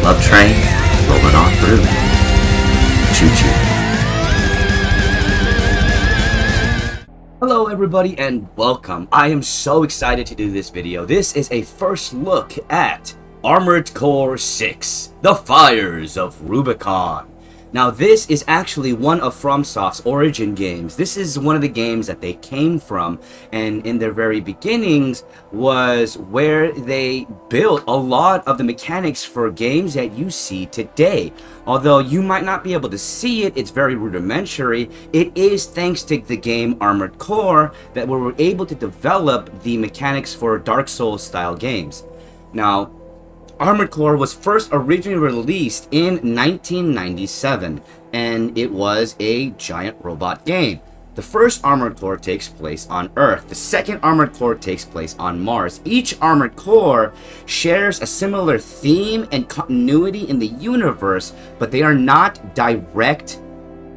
love train rolling on through. Choo choo. Hello everybody and welcome. I am so excited to do this video. This is a first look at Armored Core 6, The Fires of Rubicon. Now this is actually one of FromSoft's origin games. This is one of the games that they came from, and in their very beginnings was where they built a lot of the mechanics for games that you see today. Although you might not be able to see it, it's very rudimentary. It is thanks to the game Armored Core that we were able to develop the mechanics for Dark Souls style games. Now, Armored Core was first originally released in 1997, and it was a giant robot game. The first Armored Core takes place on Earth. The second Armored Core takes place on Mars. Each Armored Core shares a similar theme and continuity in the universe, but they are not direct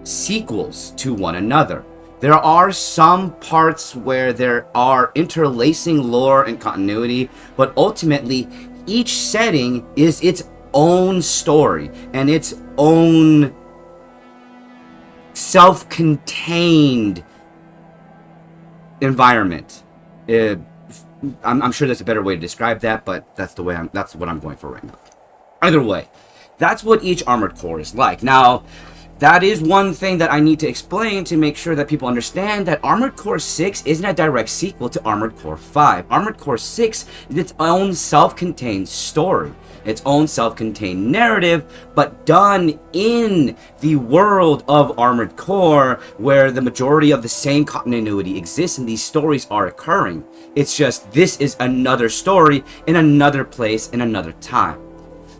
sequels to one another. There are some parts where there are interlacing lore and continuity, but ultimately, each setting is its own story and its own self-contained environment. I'm sure there's a better way to describe that, but that's what I'm going for right now. Either way, that's what each Armored Core is like. Now, that is one thing that I need to explain to make sure that people understand that Armored Core 6 isn't a direct sequel to Armored Core 5. Armored Core 6 is its own self-contained story, its own self-contained narrative, but done in the world of Armored Core, where the majority of the same continuity exists and these stories are occurring. It's just this is another story in another place in another time.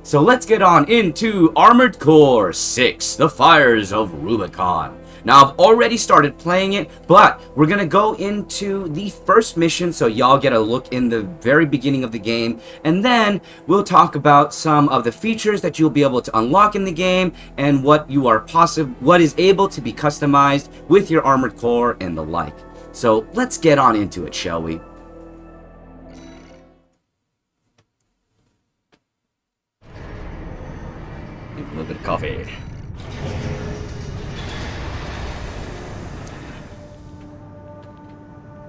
So let's get on into Armored Core 6, The Fires of Rubicon. Now, I've already started playing it, but we're going to go into the first mission so y'all get a look in the very beginning of the game. And then we'll talk about some of the features that you'll be able to unlock in the game and what is able to be customized with your Armored Core and the like. So let's get on into it, shall we? A little bit of coffee.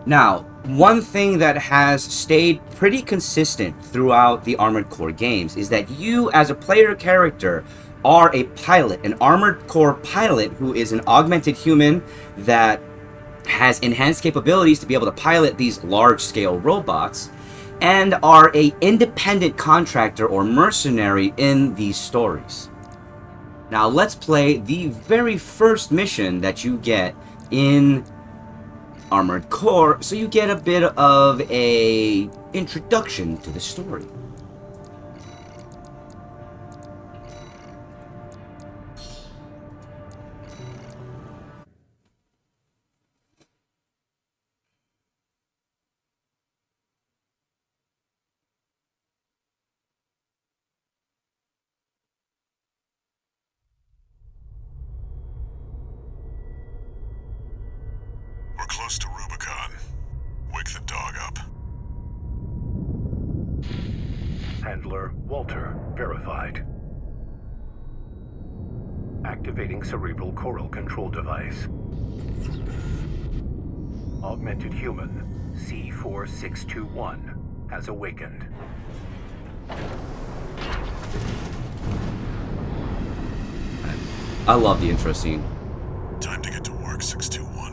Now, one thing that has stayed pretty consistent throughout the Armored Core games is that you, as a player character, are a pilot, an Armored Core pilot who is an augmented human that has enhanced capabilities to be able to pilot these large-scale robots, and are an independent contractor or mercenary in these stories. Now let's play the very first mission that you get in Armored Core, so you get a bit of a introduction to the story. We're close to Rubicon. Wake the dog up. Handler Walter verified. Activating cerebral coral control device. Augmented human C4621 has awakened. I love the intro scene. Time to get to work, 621.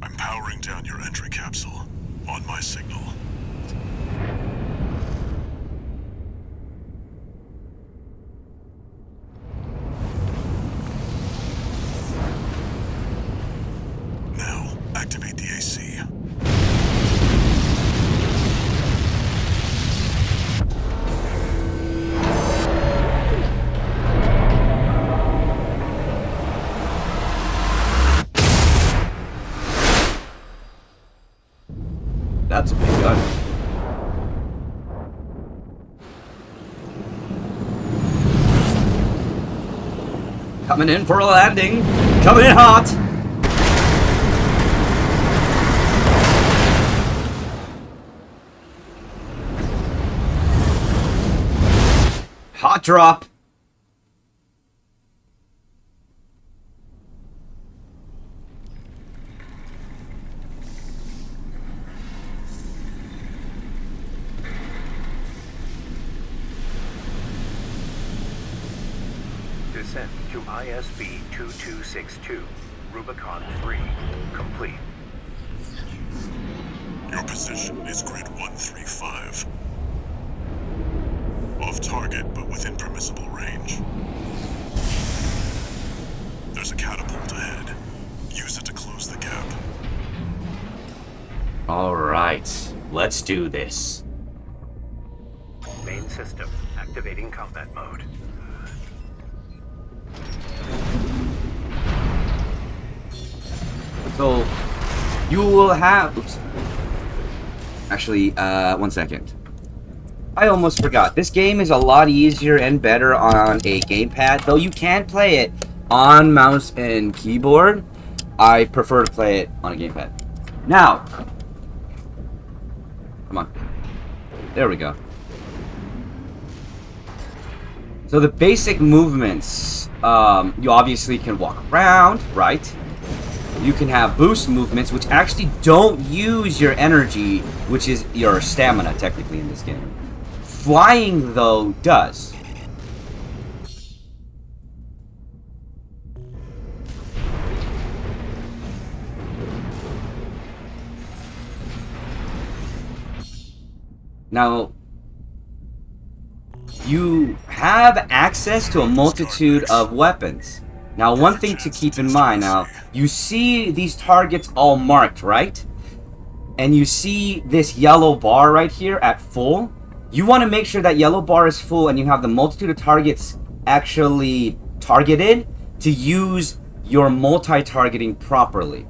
I'm powering down your entry capsule. On my signal. Now, activate the AC. That's a big gun. Coming in for a landing. Coming in hot. Not drop. Descent to ISB 2262. Rubicon 3 complete. Your position is grid 135. Off target, but within permissible range. There's a catapult ahead. Use it to close the gap. Alright, let's do this. Main system activating combat mode. So, you will have... Oops. Actually, 1 second. I almost forgot. This game is a lot easier and better on a gamepad, though you can play it on mouse and keyboard. I prefer to play it on a gamepad. Now, come on. There we go. So the basic movements, you obviously can walk around, right? You can have boost movements, which actually don't use your energy, which is your stamina, technically, in this game. Flying, though, does. Now, you have access to a multitude of weapons. Now, one thing to keep in mind, now, you see these targets all marked, right? And you see this yellow bar right here at full. You want to make sure that yellow bar is full and you have the multitude of targets actually targeted to use your multi-targeting properly.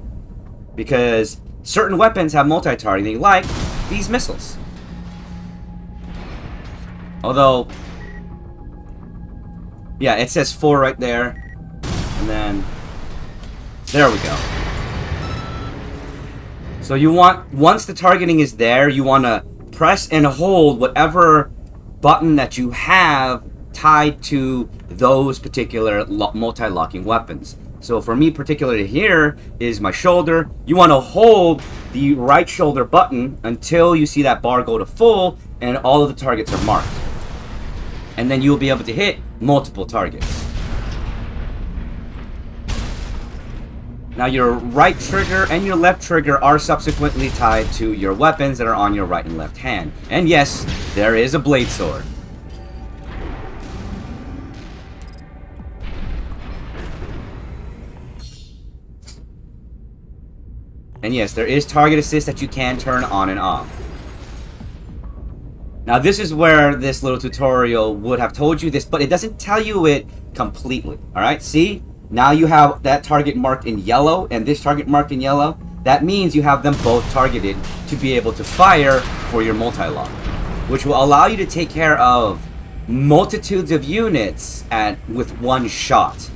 Because certain weapons have multi-targeting, like these missiles. Although, yeah, it says 4 right there. And then, there we go. So you want, once the targeting is there, you want to press and hold whatever button that you have tied to those particular multi-locking weapons. So for me, particularly here, is my shoulder. You want to hold the right shoulder button until you see that bar go to full and all of the targets are marked. And then you'll be able to hit multiple targets. Now your right trigger and your left trigger are subsequently tied to your weapons that are on your right and left hand. And yes, there is a blade sword. And yes, there is target assist that you can turn on and off. Now this is where this little tutorial would have told you this, but it doesn't tell you it completely. Alright, see? Now you have that target marked in yellow and this target marked in yellow. That means you have them both targeted to be able to fire for your multi-lock, which will allow you to take care of multitudes of units with one shot.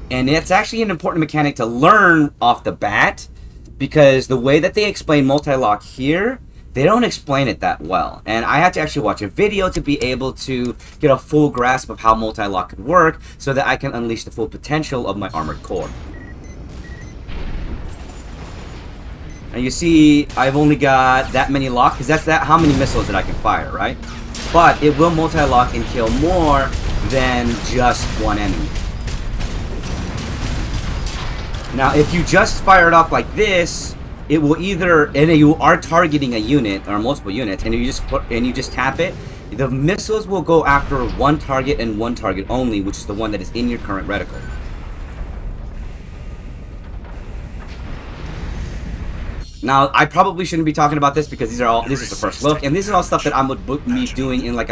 And it's actually an important mechanic to learn off the bat, because the way that they explain multi-lock here, they don't explain it that well. And I had to actually watch a video to be able to get a full grasp of how multi-lock could work so that I can unleash the full potential of my armored core. And you see, I've only got that many lock, because that's how many missiles that I can fire, right? But it will multi-lock and kill more than just one enemy. Now, if you just fire it off like this, it will either, and you are targeting a unit or multiple units, and you just tap it, the missiles will go after one target and one target only, which is the one that is in your current reticle. Now, I probably shouldn't be talking about this because this is the first look, and this is all stuff that I'm be doing in like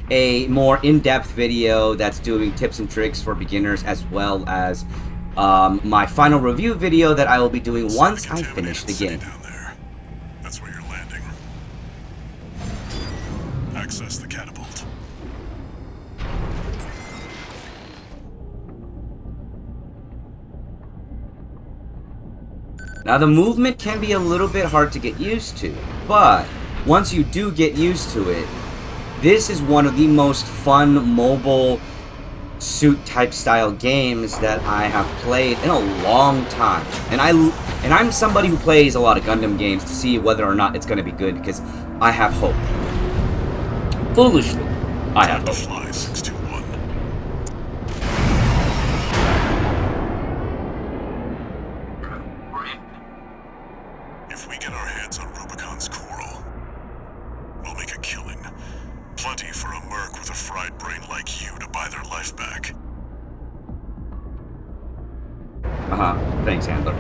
a more in-depth video that's doing tips and tricks for beginners, as well as my final review video that I will be doing once I finish the game. Down there. That's where you're landing. Access the catapult. Now the movement can be a little bit hard to get used to, but once you do get used to it, this is one of the most fun mobile suit type style games that I have played in a long time. And I'm somebody who plays a lot of Gundam games to see whether or not it's going to be good, because I have hope. Foolishly, I have hope. Fly 621. If we get our hands on Rubicon's coral, we'll make a killing. Plenty for a merc with a fried brain like you to buy their life back. Thanks, Handler.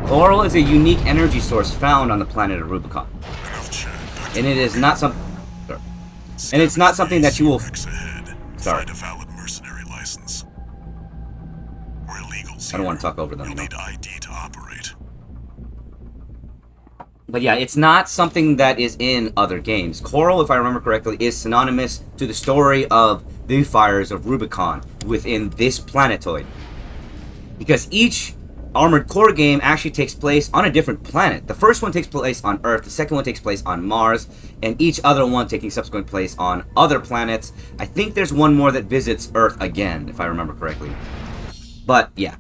Coral is a unique energy source found on the planet of Rubicon. Enough chat. Back to And it is work. not something... And it's not something that you will... Ahead. Sorry. Find a valid mercenary license. We're illegals. I don't want to talk over them, You'll you know. need ID to operate. But yeah, it's not something that is in other games. Coral, if I remember correctly, is synonymous to the story of the fires of Rubicon within this planetoid. Because each Armored Core game actually takes place on a different planet. The first one takes place on Earth, the second one takes place on Mars, and each other one taking subsequent place on other planets. I think there's one more that visits Earth again, if I remember correctly. But, yeah.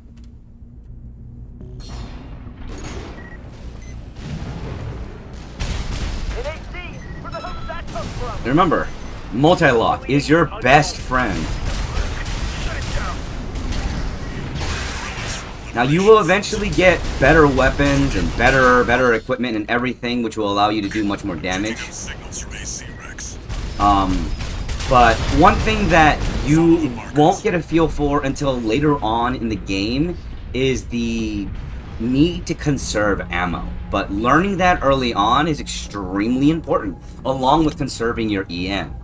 Remember, multi-lock is your best friend. Now you will eventually get better weapons and better equipment and everything, which will allow you to do much more damage. Signals from AC Rex. But one thing that you won't get a feel for until later on in the game is the need to conserve ammo. But learning that early on is extremely important, along with conserving your EN.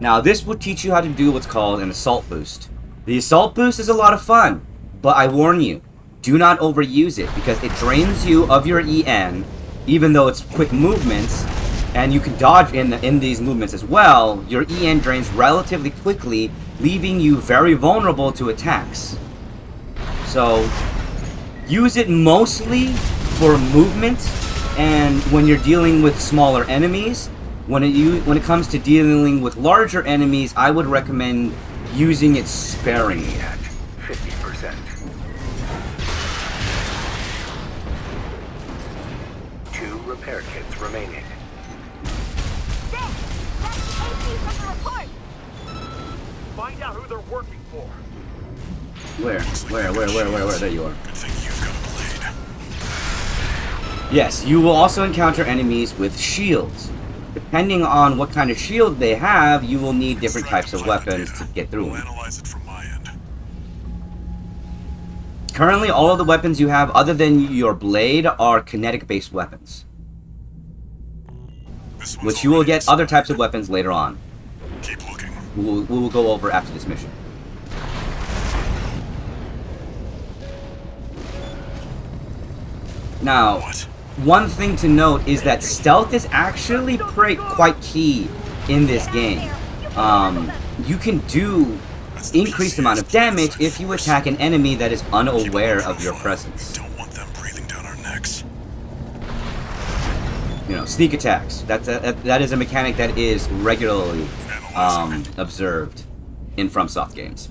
Now this will teach you how to do what's called an assault boost. The assault boost is a lot of fun, but I warn you, do not overuse it, because it drains you of your EN, even though it's quick movements, and you can dodge in these movements as well. Your EN drains relatively quickly, leaving you very vulnerable to attacks. So use it mostly for movement, and when you're dealing with smaller enemies. When it comes to dealing with larger enemies, I would recommend using it sparingly. At 50%. 2 repair kits remaining. Find out who they're working for. Where? There you are. Good thing you've got a blade. Yes, you will also encounter enemies with shields. Depending on what kind of shield they have, you will need different types of weapons to get through We'll them. analyze it from my end. Currently, all of the weapons you have, other than your blade, are kinetic-based weapons, This one's which you will already get other inside. types of weapons later on. Keep looking. We will go over after this mission. Now, What? one thing to note is that stealth is actually quite key in this game. You can do increased amount of damage if you attack an enemy that is unaware of your presence. Don't want them breathing down our necks. You know, sneak attacks. That is a mechanic that is regularly observed in FromSoft games.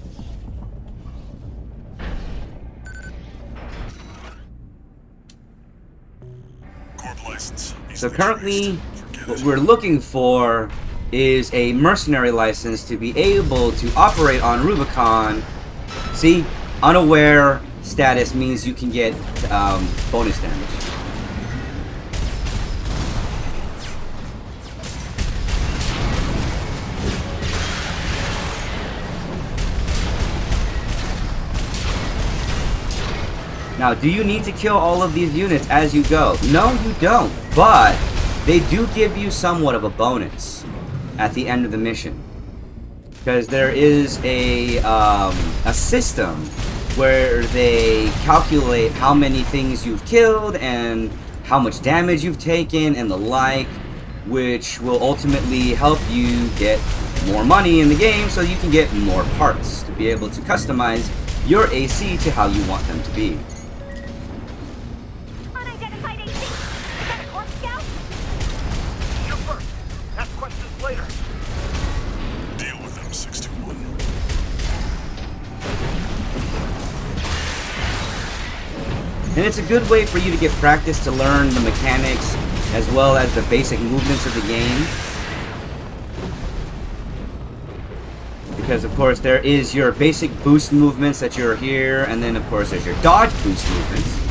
Corp license. So Easily currently, traced. Forget what it. we're looking for is a mercenary license to be able to operate on Rubicon. See, unaware status means you can get bonus damage. Now, do you need to kill all of these units as you go? No, you don't, but they do give you somewhat of a bonus at the end of the mission. Because there is a system where they calculate how many things you've killed and how much damage you've taken and the like, which will ultimately help you get more money in the game so you can get more parts to be able to customize your AC to how you want them to be. Unidentified AC. Is that a Corp Scout? Should And it's a good way for you to get practice to learn the mechanics as well as the basic movements of the game. Because of course there is your basic boost movements that you're here, and then of course there's your dodge boost movements.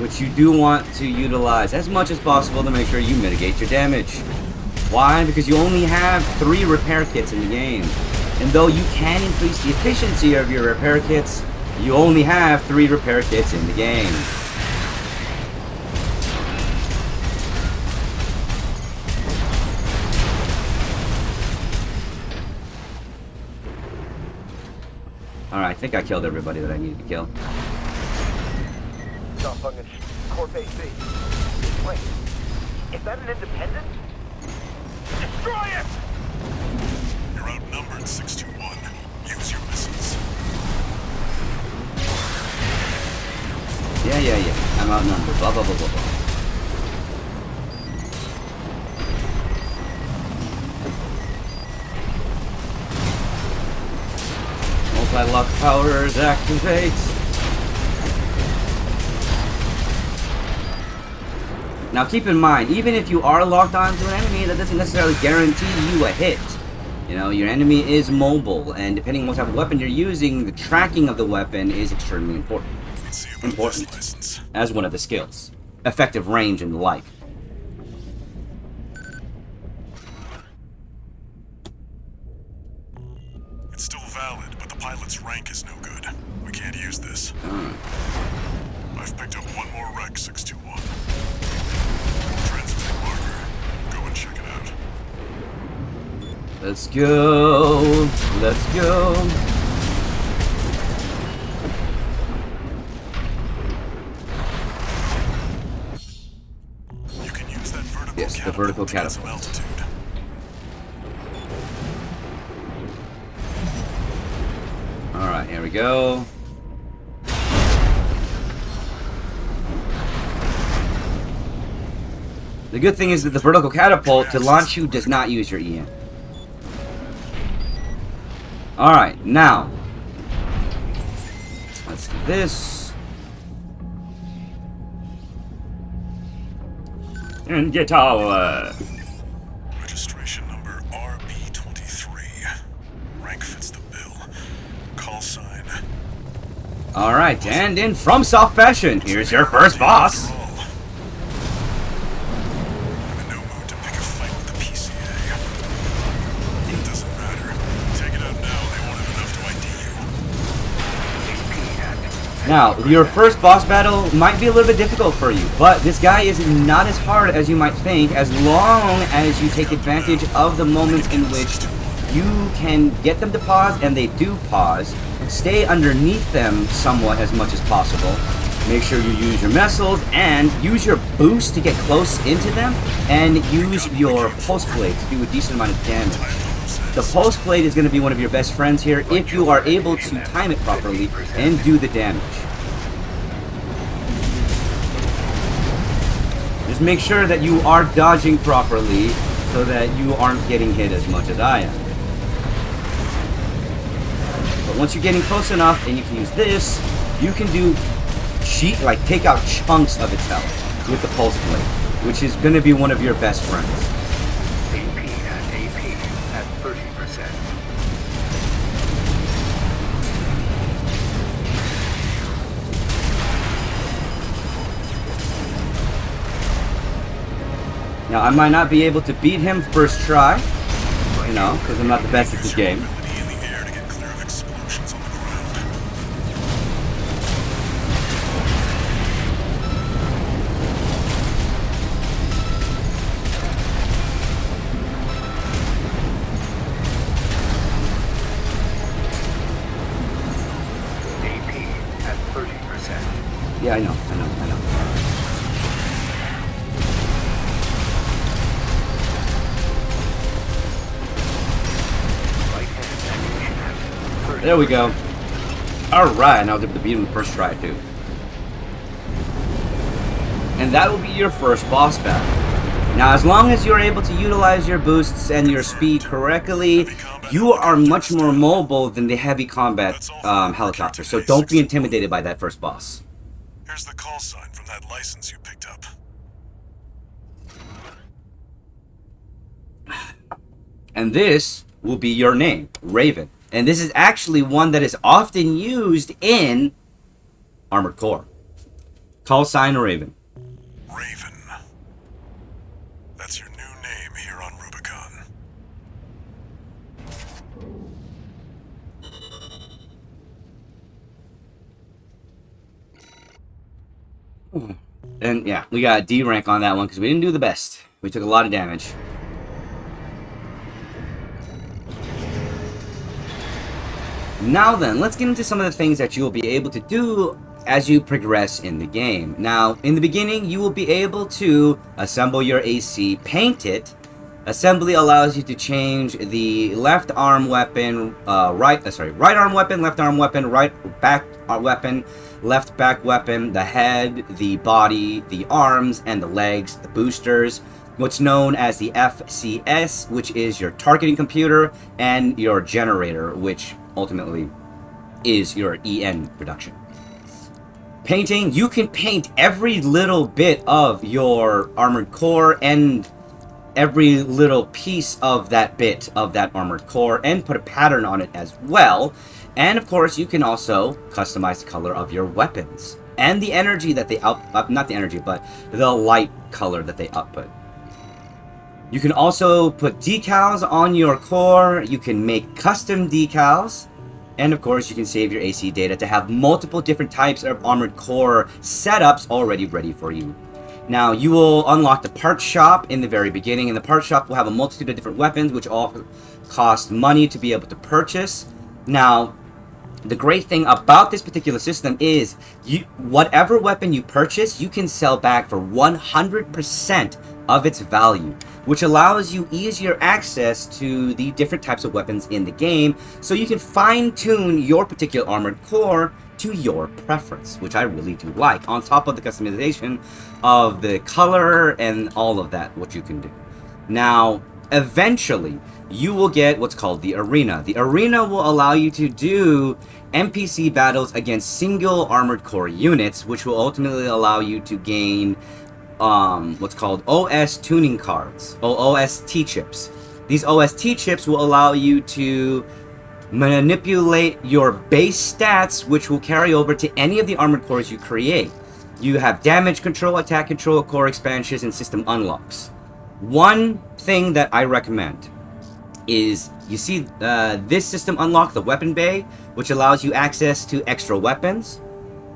Which you do want to utilize as much as possible to make sure you mitigate your damage. Why? Because you only have 3 repair kits in the game. And though you can increase the efficiency of your repair kits, you only have 3 repair kits in the game. Alright, I think I killed everybody that I needed to kill. Corp AC. Wait, is that an independent? Destroy it! You're outnumbered, 621. Use your missiles. Yeah. I'm outnumbered. Blah, blah, blah, blah, blah. Multi-lock powers activate. Now keep in mind, even if you are locked onto an enemy, that doesn't necessarily guarantee you a hit. You know, your enemy is mobile, and depending on what type of weapon you're using, the tracking of the weapon is extremely important. As one of the skills. Effective range and the like. It's still valid, but the pilot's rank is no good. We can't use this. I've picked up one more wreck, 621. Transmitting marker. Go and check it out. Let's go. Let's go. You can use that vertical yes, the vertical to get some catapult. altitude. Alright, here we go. The good thing is that the vertical catapult to launch you does not use your EM. Alright, now. Let's do this. And get our Registration number RB23. Rank fits the bill. Call sign. Alright, and in From Soft Fashion, here's your first boss. I'm in no mood to pick a fight with the PCA. But it doesn't matter. Take it out now, they won't have enough to ID you. Now, your first boss battle might be a little bit difficult for you, but this guy is not as hard as you might think, as long as you take advantage of the moments in which you can get them to pause, and they do pause. Stay underneath them somewhat as much as possible. Make sure you use your missiles, and use your boost to get close into them, and use your pulse blade to do a decent amount of damage. The pulse blade is going to be one of your best friends here if you are able to time it properly and do the damage. Just make sure that you are dodging properly so that you aren't getting hit as much as I am. But once you're getting close enough and you can use this, you can do take out chunks of its health with the pulse blade, which is going to be one of your best friends. AP at 30%. Now, I might not be able to beat him first try, you know, because I'm not the best at this game. Ability in the air to get clear of explosions on the ground. AP at 30%. Yeah, I know. Right hand ammunition at 30%. There we go. Alright, and I was able to beat him the first try, too. And that will be your first boss battle. Now, as long as you're able to utilize your boosts and your speed correctly, you are much more mobile than the heavy combat helicopter. So don't be intimidated by that first boss. Here's the call sign from that license you picked up. And this will be your name, Raven. And this is actually one that is often used in Armored Core. Call sign Raven. Raven. That's your new name here on Rubicon. And yeah, we got a D rank on that one because we didn't do the best. We took a lot of damage. Now then, let's get into some of the things that you will be able to do as you progress in the game. Now, in the beginning, you will be able to assemble your AC, paint it. Assembly allows you to change the left arm weapon, right arm weapon, left arm weapon, right back weapon, left back weapon, the head, the body, the arms, and the legs, the boosters. What's known as the FCS, which is your targeting computer, and your generator, which ultimately is your EN production. Painting, you can paint every little bit of your armored core and every little piece of that bit of that armored core and put a pattern on it as well. And of course, you can also customize the color of your weapons and the energy that they not the energy, but the light color that they output. You can also put decals on your core. You can make custom decals. And of course, you can save your AC data to have multiple different types of armored core setups already ready for you. Now, you will unlock the parts shop in the very beginning, and the parts shop will have a multitude of different weapons, which all cost money to be able to purchase. Now, the great thing about this particular system is whatever weapon you purchase, you can sell back for 100% of its value, which allows you easier access to the different types of weapons in the game, so you can fine-tune your particular armored core to your preference, which I really do like, on top of the customization of the color and all of that, what you can do. Now, eventually, you will get what's called the arena. The arena will allow you to do NPC battles against single armored core units, which will ultimately allow you to gain what's called OS tuning cards, or OST chips. These OST chips will allow you to manipulate your base stats, which will carry over to any of the armored cores you create. You have damage control, attack control, core expansions, and system unlocks. One thing that I recommend is, you see this system unlock, the weapon bay, which allows you access to extra weapons.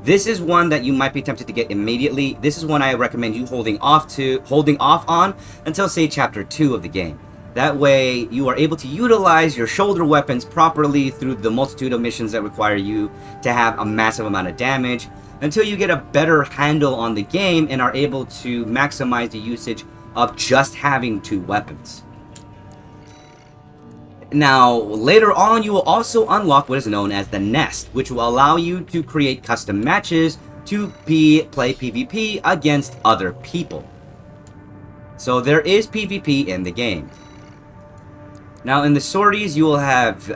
This is one that you might be tempted to get immediately. This is one I recommend you holding off on until, say, chapter 2 of the game. That way, you are able to utilize your shoulder weapons properly through the multitude of missions that require you to have a massive amount of damage, until you get a better handle on the game and are able to maximize the usage of just having 2 weapons. Now, later on, you will also unlock what is known as the Nest, which will allow you to create custom matches to play PvP against other people. So there is PvP in the game. Now, in the sorties, you will have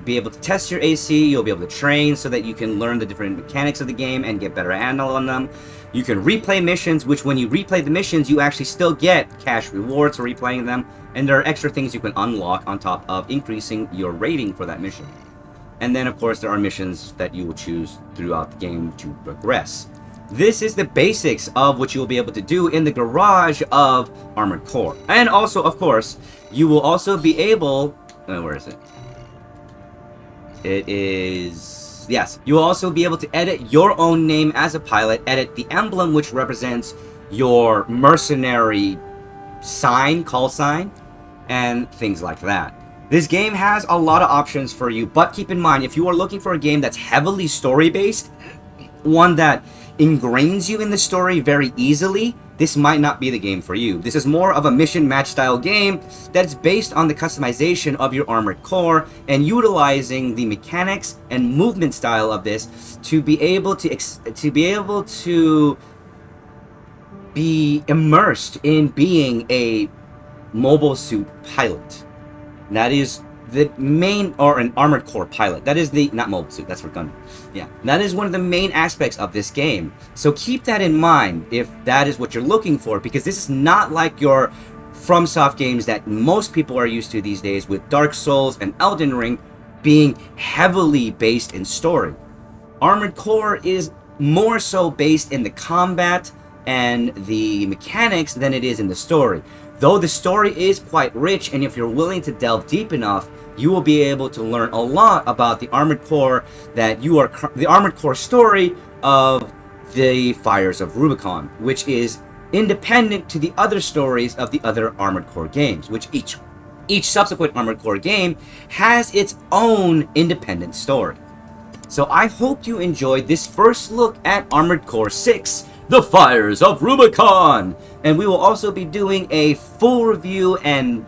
be able to test your AC. You'll be able to train so that you can learn the different mechanics of the game and get better handle on them. You can replay missions, which when you replay the missions, you actually still get cash rewards for replaying them. And there are extra things you can unlock on top of increasing your rating for that mission. And then, of course, there are missions that you will choose throughout the game to progress. This is the basics of what you will be able to do in the garage of Armored Core. And also, of course, you will also be able... where is it? It is... yes. You will also be able to edit your own name as a pilot, edit the emblem which represents your mercenary sign, call sign, and things like that. This game has a lot of options for you, but keep in mind, if you are looking for a game that's heavily story-based, one that ingrains you in the story very easily, this might not be the game for you. This is more of a mission match style game that's based on the customization of your armored core and utilizing the mechanics and movement style of this to be able to be immersed in being a mobile suit pilot. That is the main, or an armored core pilot. That is the, not mobile suit, that's for Gundam. Yeah, that is one of the main aspects of this game. So keep that in mind if that is what you're looking for, because this is not like your FromSoft games that most people are used to these days, with Dark Souls and Elden Ring being heavily based in story. Armored Core is more so based in the combat and the mechanics than it is in the story. Though the story is quite rich, and if you're willing to delve deep enough, you will be able to learn a lot about the Armored Core the Armored Core story of the Fires of Rubicon, which is independent to the other stories of the other Armored Core games, which each subsequent Armored Core game has its own independent story. So I hope you enjoyed this first look at Armored Core 6, The Fires of Rubicon! And we will also be doing a full review and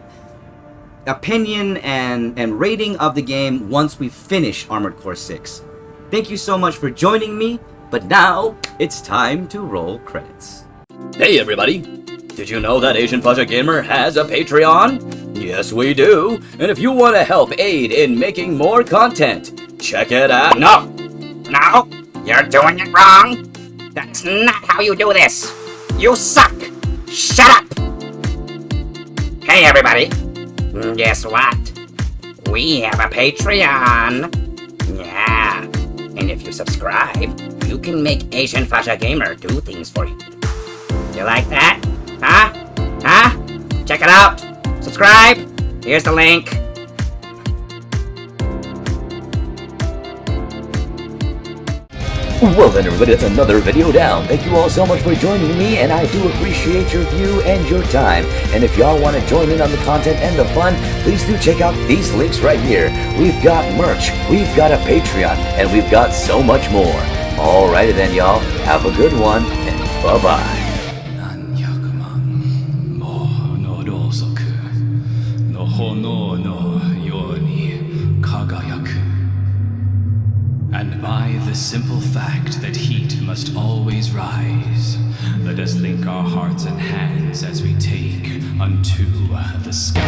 opinion and rating of the game once we finish Armored Core 6. Thank you so much for joining me, but now it's time to roll credits. Hey everybody! Did you know that asianfahzagamer has a Patreon? Yes, we do. And if you want to help aid in making more content, check it out. No! No! You're doing it wrong! That's not how you do this! You suck! Shut up! Hey everybody! Guess what? We have a Patreon! Yeah! And if you subscribe, you can make asianfahzagamer do things for you. You like that? Huh? Huh? Check it out! Subscribe! Here's the link. Well then everybody, that's another video down. Thank you all so much for joining me, and I do appreciate your view and your time. And if y'all want to join in on the content and the fun, please do check out these links right here. We've got merch, we've got a Patreon, and we've got so much more. Alrighty then y'all, have a good one, and bye-bye. And by the simple fact that heat must always rise, let us link our hearts and hands as we take unto the sky.